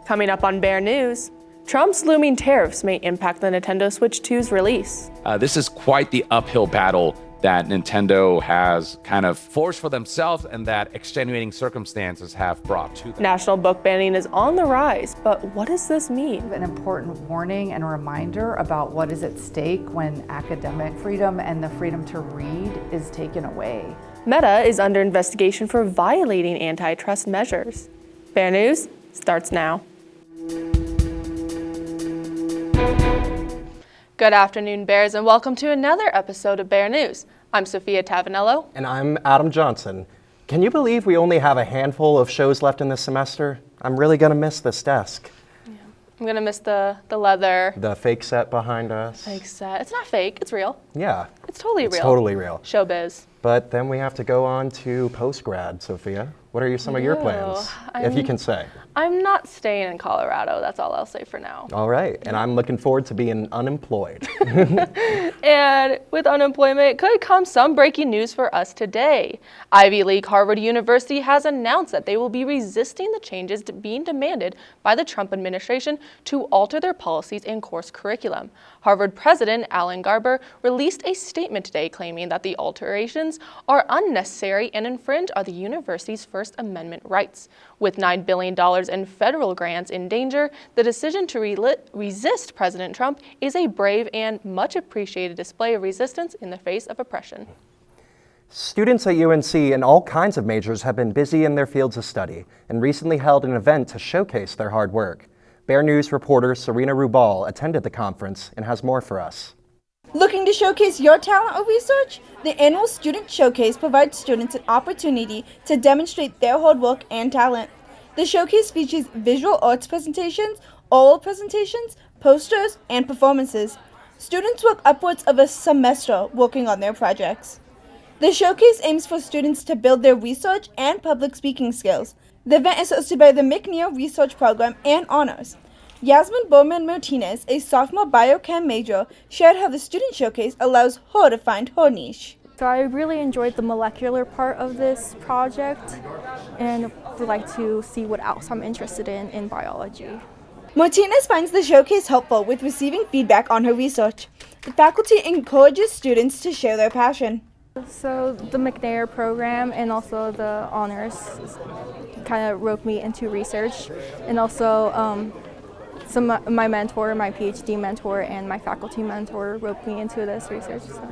Coming up on Bear News, Trump's looming tariffs may impact the Nintendo Switch 2's release. This is quite the uphill battle that Nintendo has kind of forced for themselves and that extenuating circumstances have brought to them. National book banning is on the rise, but what does this mean? An important warning and a reminder about what is at stake when academic freedom and the freedom to read is taken away. Meta is under investigation for violating antitrust measures. Bear News starts now. Good afternoon, Bears, and welcome to another episode of Bear News. I'm Sophia Tavanello. And I'm Adam Johnson. Can you believe we only have a handful of shows left in this semester? I'm really gonna miss this desk. Yeah. I'm gonna miss the leather. The fake set behind us. Fake set. It's not fake, it's real. Yeah. It's totally real. It's totally real. Showbiz. But then we have to go on to post-grad, Sophia. What are some of your plans, if you can say? I'm not staying in Colorado, that's all I'll say for now. All right, and I'm looking forward to being unemployed. And with unemployment could come some breaking news for us today. Ivy League Harvard University has announced that they will be resisting the changes being demanded by the Trump administration to alter their policies and course curriculum. Harvard President Alan Garber released a statement today claiming that the alterations are unnecessary and infringe on the university's First Amendment rights. With $9 billion in federal grants in danger, the decision to resist President Trump is a brave and much appreciated display of resistance in the face of oppression. Students at UNC in all kinds of majors have been busy in their fields of study and recently held an event to showcase their hard work. Bear News reporter Serena Rubal attended the conference and has more for us. Looking to showcase your talent or research? The annual Student Showcase provides students an opportunity to demonstrate their hard work and talent. The showcase features visual arts presentations, oral presentations, posters, and performances. Students work upwards of a semester working on their projects. The showcase aims for students to build their research and public speaking skills. The event is hosted by the McNair Research Program and Honors. Yasmin Bowman-Martinez, a sophomore biochem major, shared how the Student Showcase allows her to find her niche. So I really enjoyed the molecular part of this project and would like to see what else I'm interested in biology. Martinez finds the showcase helpful with receiving feedback on her research. The faculty encourages students to share their passion. So the McNair program and also the honors kind of roped me into research, and also my mentor, my PhD mentor, and my faculty mentor roped me into this research. So.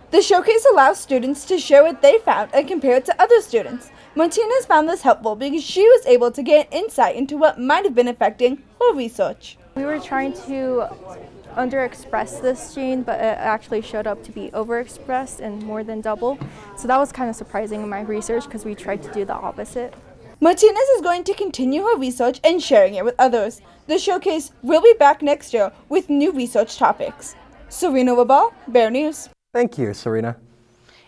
The showcase allows students to share what they found and compare it to other students. Martinez found this helpful because she was able to get insight into what might have been affecting her research. We were trying to underexpress this gene, but it actually showed up to be overexpressed and more than double. So that was kind of surprising in my research because we tried to do the opposite. Martinez is going to continue her research and sharing it with others. The showcase will be back next year with new research topics. Serena Wabal, Bear News. Thank you, Serena.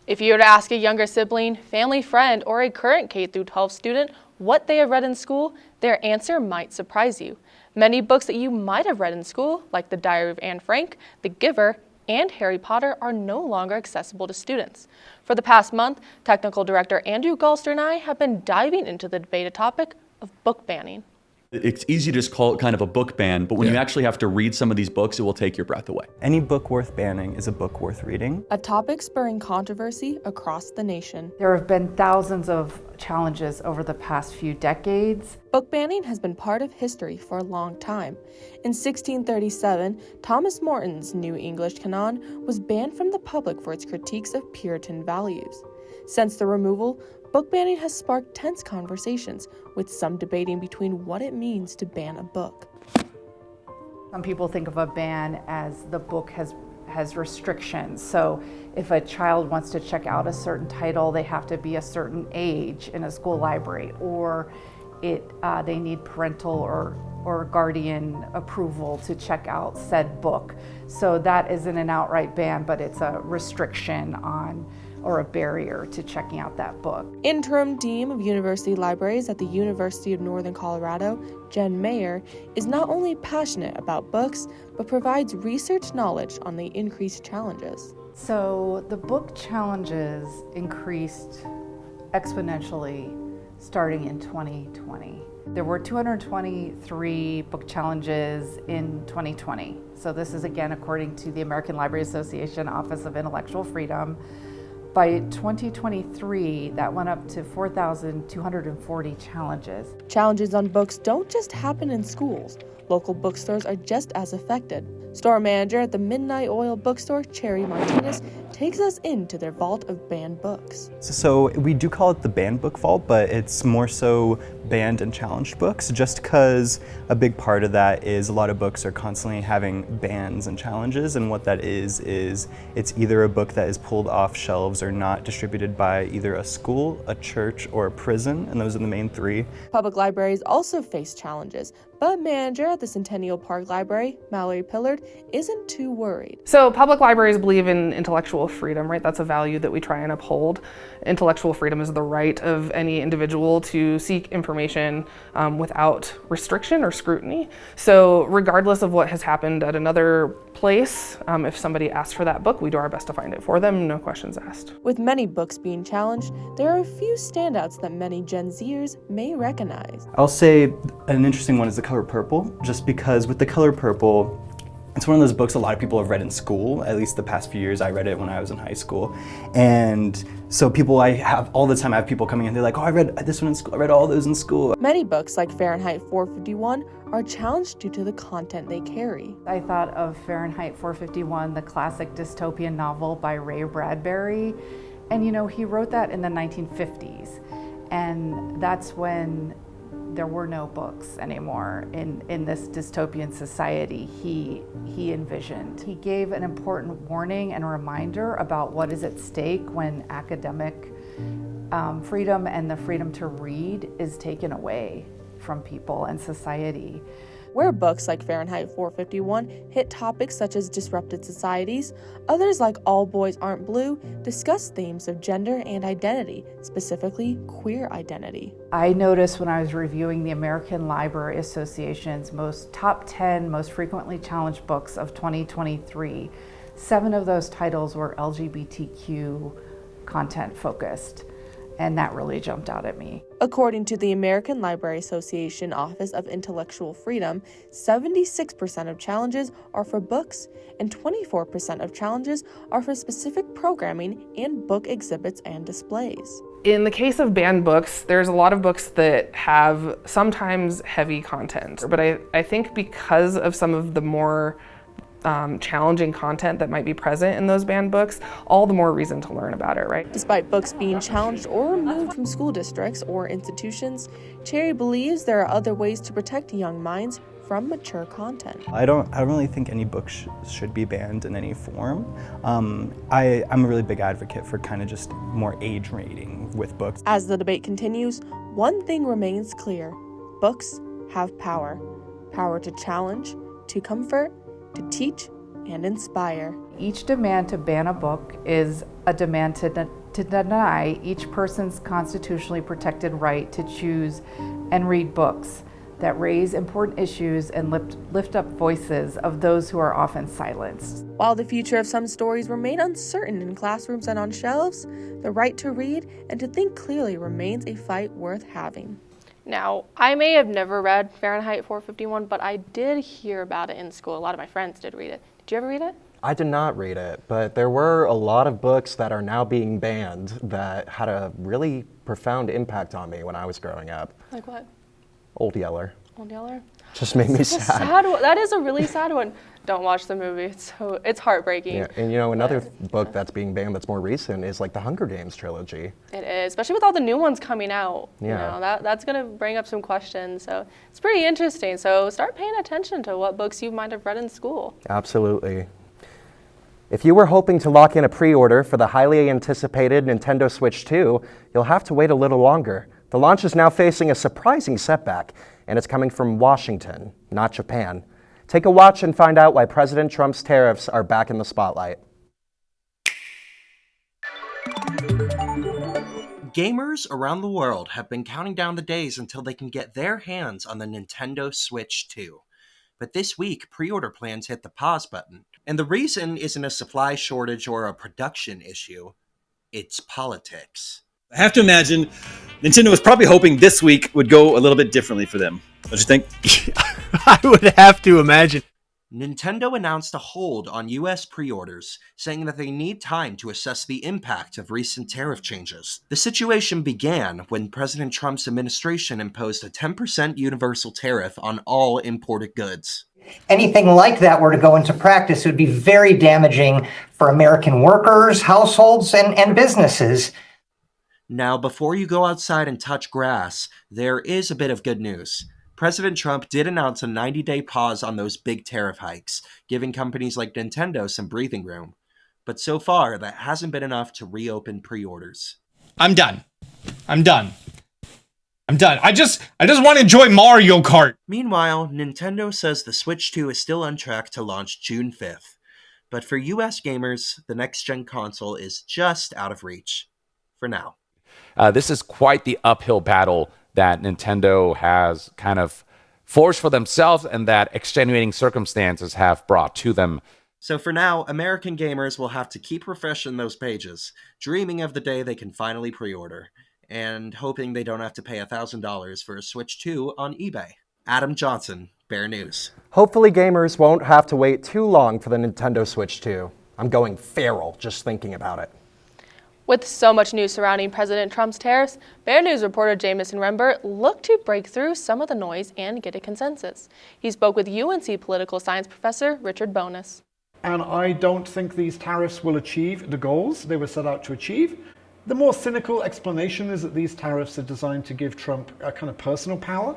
If you were to ask a younger sibling, family friend, or a current K-12 student what they have read in school, their answer might surprise you. Many books that you might have read in school, like The Diary of Anne Frank, The Giver, and Harry Potter, are no longer accessible to students. For the past month, Technical Director Andrew Galster and I have been diving into the debated topic of book banning. It's easy to just call it kind of a book ban, but when you actually have to read some of these books, it will take your breath away. Any book worth banning is a book worth reading. A topic spurring controversy across the nation. There have been thousands of challenges over the past few decades. Book banning has been part of history for a long time. In 1637, Thomas Morton's New English Canon was banned from the public for its critiques of Puritan values. Since the removal, book banning has sparked tense conversations, with some debating between what it means to ban a book. Some people think of a ban as the book has restrictions. So if a child wants to check out a certain title, they have to be a certain age in a school library, or they need parental or guardian approval to check out said book. So that isn't an outright ban, but it's a restriction on or a barrier to checking out that book. Interim Dean of University Libraries at the University of Northern Colorado, Jen Mayer, is not only passionate about books, but provides research knowledge on the increased challenges. So the book challenges increased exponentially starting in 2020. There were 223 book challenges in 2020. So this is again according to the American Library Association Office of Intellectual Freedom. By 2023, that went up to 4,240 challenges. Challenges on books don't just happen in schools. Local bookstores are just as affected. Store manager at the Midnight Oil bookstore, Cherry Martinez, takes us into their vault of banned books. So we do call it the banned book vault, but it's more so banned and challenged books, just because a big part of that is a lot of books are constantly having bans and challenges, and what that is it's either a book that is pulled off shelves or not distributed by either a school, a church, or a prison, and those are the main three. Public libraries also face challenges, but manager at the Centennial Park Library, Mallory Pillard, isn't too worried. So public libraries believe in intellectual freedom, right? That's a value that we try and uphold. Intellectual freedom is the right of any individual to seek information without restriction or scrutiny. So regardless of what has happened at another place, if somebody asks for that book, we do our best to find it for them, no questions asked. With many books being challenged, there are a few standouts that many Gen Zers may recognize. I'll say an interesting one is The Color Purple, just because with The Color Purple, it's one of those books a lot of people have read in school. At least the past few years, I read it when I was in high school. And so I have people coming in, they're like, oh, I read this one in school, I read all those in school. Many books like Fahrenheit 451 are challenged due to the content they carry. I thought of Fahrenheit 451, the classic dystopian novel by Ray Bradbury. And he wrote that in the 1950s. And that's when there were no books anymore in this dystopian society he envisioned. He gave an important warning and reminder about what is at stake when academic freedom and the freedom to read is taken away from people and society. Where books like Fahrenheit 451 hit topics such as disrupted societies, others like All Boys Aren't Blue discuss themes of gender and identity, specifically queer identity. I noticed when I was reviewing the American Library Association's top 10 most frequently challenged books of 2023, 7 of those titles were LGBTQ content focused. And that really jumped out at me. According to the American Library Association Office of Intellectual Freedom, 76% of challenges are for books, and 24% of challenges are for specific programming and book exhibits and displays. In the case of banned books, there's a lot of books that have sometimes heavy content, but I think because of some of the more challenging content that might be present in those banned books, all the more reason to learn about it, right? Despite books being challenged or removed from school districts or institutions, Cherry believes there are other ways to protect young minds from mature content. I don't really think any book should be banned in any form. I'm a really big advocate for kind of just more age rating with books. As the debate continues, one thing remains clear. Books have power. Power to challenge, to comfort, to teach, and inspire. Each demand to ban a book is a demand to deny each person's constitutionally protected right to choose and read books that raise important issues and lift up voices of those who are often silenced. While the future of some stories remain uncertain in classrooms and on shelves, the right to read and to think clearly remains a fight worth having. Now, I may have never read Fahrenheit 451, but I did hear about it in school. A lot of my friends did read it. Did you ever read it? I did not read it, but there were a lot of books that are now being banned that had a really profound impact on me when I was growing up. Like what? Old Yeller. Old Yeller? Just made me Sad sad. one. That is a really sad one. Don't watch the movie. It's heartbreaking. Yeah, and another book that's being banned that's more recent is like the Hunger Games trilogy. It is, especially with all the new ones coming out. Yeah. That's going to bring up some questions. So it's pretty interesting. So start paying attention to what books you might have read in school. Absolutely. If you were hoping to lock in a pre-order for the highly anticipated Nintendo Switch 2, you'll have to wait a little longer. The launch is now facing a surprising setback, and it's coming from Washington, not Japan. Take a watch and find out why President Trump's tariffs are back in the spotlight. Gamers around the world have been counting down the days until they can get their hands on the Nintendo Switch 2. But this week, pre-order plans hit the pause button. And the reason isn't a supply shortage or a production issue, it's politics. I have to imagine Nintendo was probably hoping this week would go a little bit differently for them. Don't you think? I would have to imagine. Nintendo announced a hold on U.S. pre-orders, saying that they need time to assess the impact of recent tariff changes. The situation began when President Trump's administration imposed a 10% universal tariff on all imported goods. Anything like that were to go into practice, it would be very damaging for American workers, households, and businesses. Now, before you go outside and touch grass, there is a bit of good news. President Trump did announce a 90-day pause on those big tariff hikes, giving companies like Nintendo some breathing room. But so far, that hasn't been enough to reopen pre-orders. I'm done. I just want to enjoy Mario Kart. Meanwhile, Nintendo says the Switch 2 is still on track to launch June 5th. But for US gamers, the next-gen console is just out of reach. For now. This is quite the uphill battle that Nintendo has kind of forced for themselves and that extenuating circumstances have brought to them. So for now, American gamers will have to keep refreshing those pages, dreaming of the day they can finally pre-order, and hoping they don't have to pay $1,000 for a Switch 2 on eBay. Adam Johnson, Bear News. Hopefully gamers won't have to wait too long for the Nintendo Switch 2. I'm going feral just thinking about it. With so much news surrounding President Trump's tariffs, Bear News reporter Jamison Rembert looked to break through some of the noise and get a consensus. He spoke with UNC political science professor Richard Bonus. And I don't think these tariffs will achieve the goals they were set out to achieve. The more cynical explanation is that these tariffs are designed to give Trump a kind of personal power.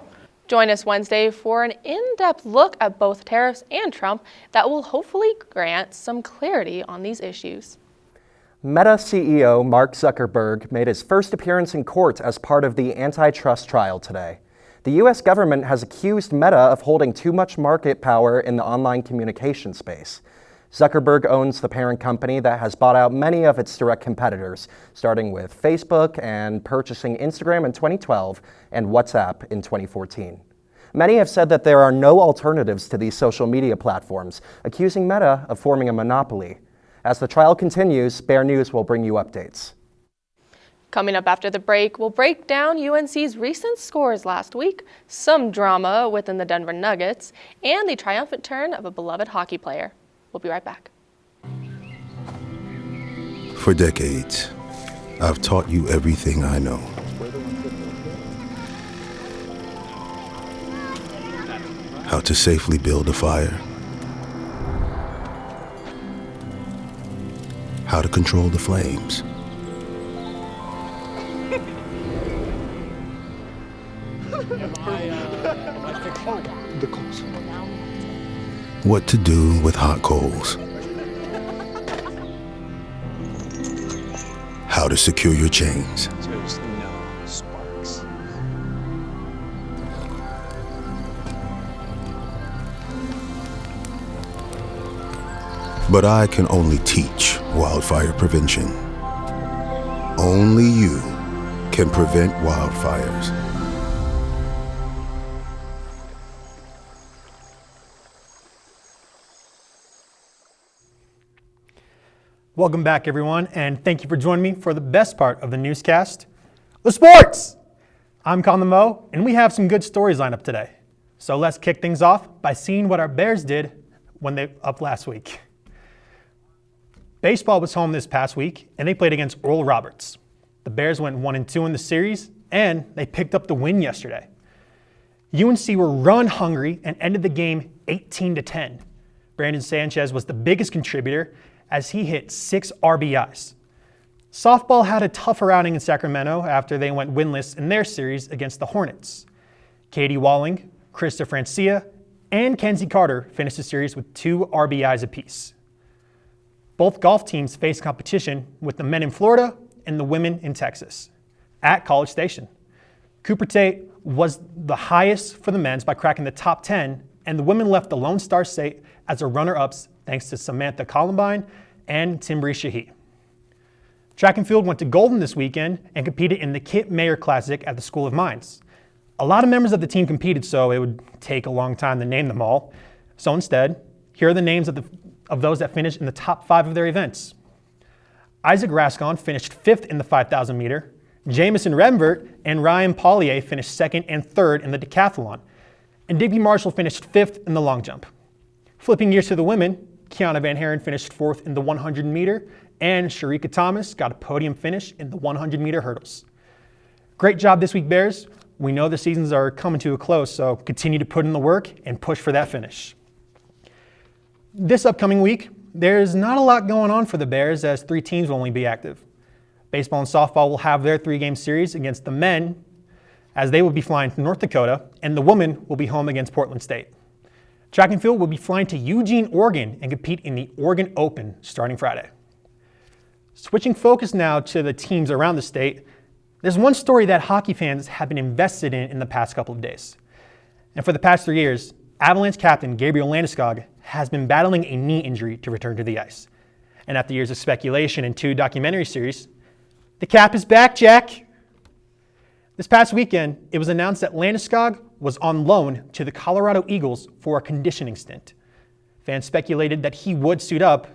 Join us Wednesday for an in-depth look at both tariffs and Trump that will hopefully grant some clarity on these issues. Meta CEO Mark Zuckerberg made his first appearance in court as part of the antitrust trial today. The U.S. government has accused Meta of holding too much market power in the online communication space. Zuckerberg owns the parent company that has bought out many of its direct competitors, starting with Facebook and purchasing Instagram in 2012 and WhatsApp in 2014. Many have said that there are no alternatives to these social media platforms, accusing Meta of forming a monopoly. As the trial continues, Bear News will bring you updates. Coming up after the break, we'll break down UNC's recent scores last week, some drama within the Denver Nuggets, and the triumphant turn of a beloved hockey player. We'll be right back. For decades, I've taught you everything I know. How to safely build a fire. How to control the flames. What to do with hot coals. How to secure your chains. There's no sparks. But I can only teach wildfire prevention. Only you can prevent wildfires. Welcome back, everyone, and thank you for joining me for the best part of the newscast, the sports. I'm Colin Mo, and we have some good stories lined up today. So let's kick things off by seeing what our Bears did when they up last week. Baseball was home this past week, and they played against Oral Roberts. The Bears went 1-2 in the series, and they picked up the win yesterday. UNC were run hungry and ended the game 18-10. Brandon Sanchez was the biggest contributor as he hit 6 RBIs. Softball had a tougher outing in Sacramento after they went winless in their series against the Hornets. Katie Walling, Krista Francia, and Kenzie Carter finished the series with 2 RBIs apiece. Both golf teams faced competition with the men in Florida and the women in Texas at College Station. Cooper Tate was the highest for the men's by cracking the top 10, and the women left the Lone Star State as a runner-ups thanks to Samantha Columbine and Timbree Shahi. Track and field went to Golden this weekend and competed in the Kit Mayer Classic at the School of Mines. A lot of members of the team competed, so it would take a long time to name them all. So instead, here are the names of those that finished in the top 5 of their events. Isaac Rascon finished 5th in the 5,000 meter. Jamison Remvert and Ryan Paulier finished second and third in the decathlon, and Digby Marshall finished fifth in the long jump. Flipping gears to the women, Kiana Van Haren finished fourth in the 100 meter, and Sharika Thomas got a podium finish in the 100 meter hurdles. Great job this week, Bears. We know the seasons are coming to a close, so continue to put in the work and push for that finish. This upcoming week, there's not a lot going on for the Bears as 3 teams will only be active. Baseball and softball will have their 3-game series against the men as they will be flying to North Dakota, and the women will be home against Portland State. Track and field will be flying to Eugene, Oregon and compete in the Oregon Open starting Friday. Switching focus now to the teams around the state, there's one story that hockey fans have been invested in the past couple of days. And for the past 3 years, Avalanche captain Gabriel Landeskog has been battling a knee injury to return to the ice. And after years of speculation and 2 documentary series, the Cap is back, Jack! This past weekend, it was announced that Landeskog was on loan to the Colorado Eagles for a conditioning stint. Fans speculated that he would suit up,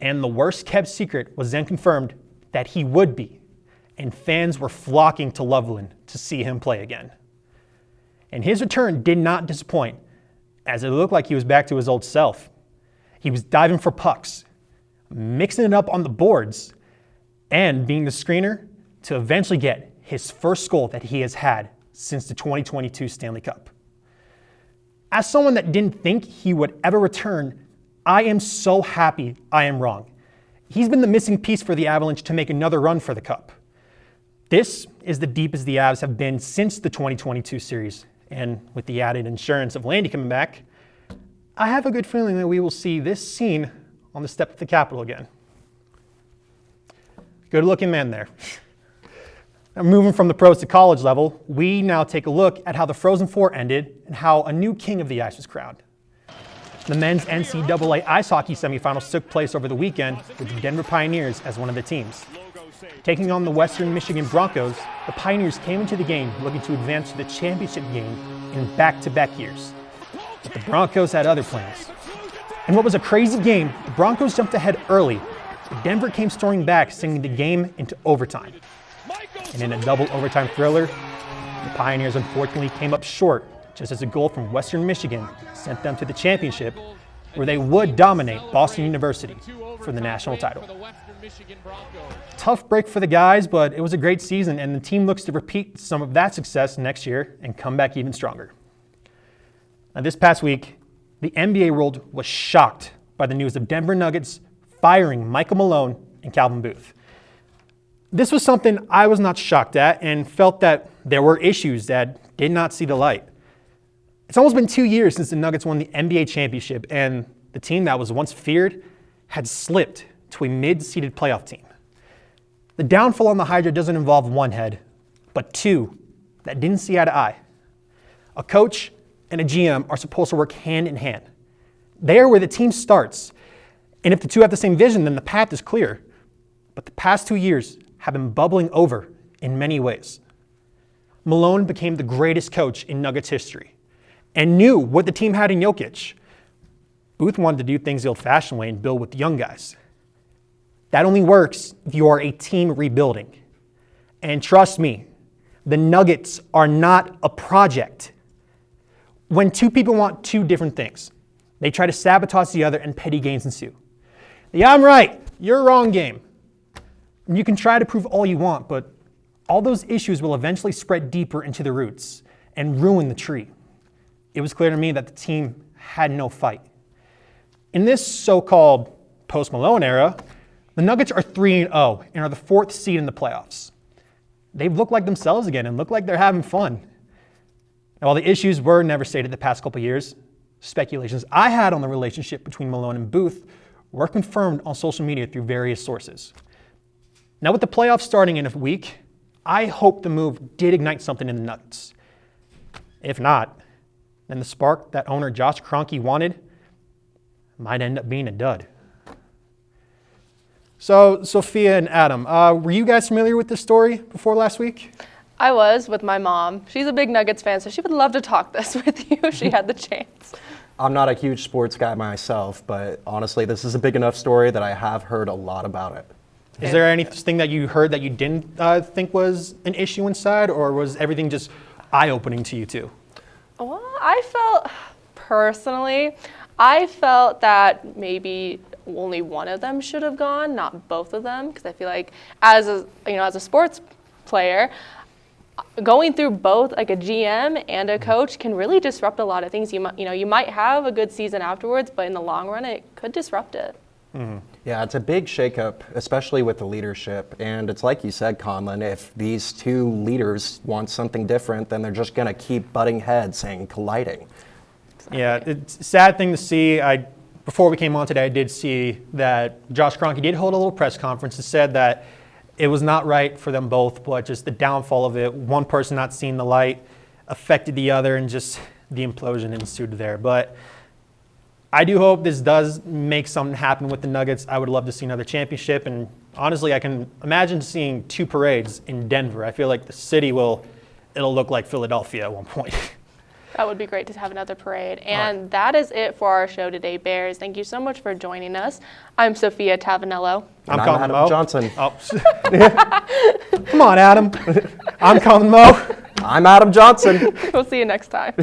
and the worst-kept secret was then confirmed that he would be, and fans were flocking to Loveland to see him play again. And his return did not disappoint, as it looked like he was back to his old self. He was diving for pucks, mixing it up on the boards, and being the screener to eventually get his first goal that he has had since the 2022 Stanley Cup. As someone that didn't think he would ever return, I am so happy I am wrong. He's been the missing piece for the Avalanche to make another run for the Cup. This is the deepest the Avs have been since the 2022 series, and with the added insurance of Landy coming back, I have a good feeling that we will see this scene on the step of the Capitol again. Good looking man there. Now, moving from the pros to college level, we now take a look at how the Frozen Four ended and how a new king of the ice was crowned. The men's NCAA ice hockey semifinals took place over the weekend with the Denver Pioneers as one of the teams. Taking on the Western Michigan Broncos, the Pioneers came into the game looking to advance to the championship game in back-to-back years. But the Broncos had other plans. In what was a crazy game, the Broncos jumped ahead early, but Denver came storming back, sending the game into overtime. And in a double overtime thriller, the Pioneers unfortunately came up short, just as a goal from Western Michigan sent them to the championship, where they would dominate Boston University for the national title. Tough break for the guys, but it was a great season, and the team looks to repeat some of that success next year and come back even stronger. Now, this past week, the NBA world was shocked by the news of Denver Nuggets firing Michael Malone and Calvin Booth. This was something I was not shocked at and felt that there were issues that did not see the light. It's almost been 2 years since the Nuggets won the NBA championship, and the team that was once feared had slipped to a mid-seeded playoff team. The downfall on the Hydra doesn't involve one head, but 2 that didn't see eye to eye. A coach and a GM are supposed to work hand in hand. They are where the team starts, and if the 2 have the same vision, then the path is clear. But the past 2 years have been bubbling over in many ways. Malone became the greatest coach in Nuggets history and knew what the team had in Jokic. Booth wanted to do things the old-fashioned way and build with the young guys. That only works if you are a team rebuilding. And trust me, the Nuggets are not a project. When 2 people want 2 different things, they try to sabotage the other and petty games ensue. The I'm right, you're wrong game. You can try to prove all you want, but all those issues will eventually spread deeper into the roots and ruin the tree. It was clear to me that the team had no fight. In this so-called post-Malone era, the Nuggets are 3-0 and are the 4th seed in the playoffs. They've looked like themselves again and look like they're having fun. Now, while the issues were never stated the past couple years, speculations I had on the relationship between Malone and Booth were confirmed on social media through various sources. Now, with the playoffs starting in a week, I hope the move did ignite something in the Nuggets. If not, then the spark that owner Josh Kroenke wanted might end up being a dud. So, Sophia and Adam, were you guys familiar with this story before last week? I was with my mom. She's a big Nuggets fan, so she would love to talk this with you if she had the chance. I'm not a huge sports guy myself, but honestly, this is a big enough story that I have heard a lot about it. Is there anything that you heard that you didn't think was an issue inside, or was everything just eye-opening to you too? Well, personally, I felt that maybe only one of them should have gone, not both of them, because I feel like as a sports player, going through both like a GM and a coach can really disrupt a lot of things. You might have a good season afterwards, but in the long run, it could disrupt it. Mm-hmm. Yeah, it's a big shakeup, especially with the leadership. And it's like you said, Conlon, if these two leaders want something different, then they're just going to keep butting heads and colliding. Exactly. Yeah, it's a sad thing to see. Before we came on today, I did see that Josh Kroenke did hold a little press conference and said that it was not right for them both, but just the downfall of it, one person not seeing the light affected the other, and just the implosion ensued there. But I do hope this does make something happen with the Nuggets. I would love to see another championship, and honestly, I can imagine seeing 2 parades in Denver. I feel like the city it'll look like Philadelphia at one point. That would be great to have another parade. And that is it for our show today, Bears. Thank you so much for joining us. I'm Sophia Tavanello. I'm Adam Johnson. Oh. Come on, Adam. I'm Colin Moe. I'm Adam Johnson. We'll see you next time.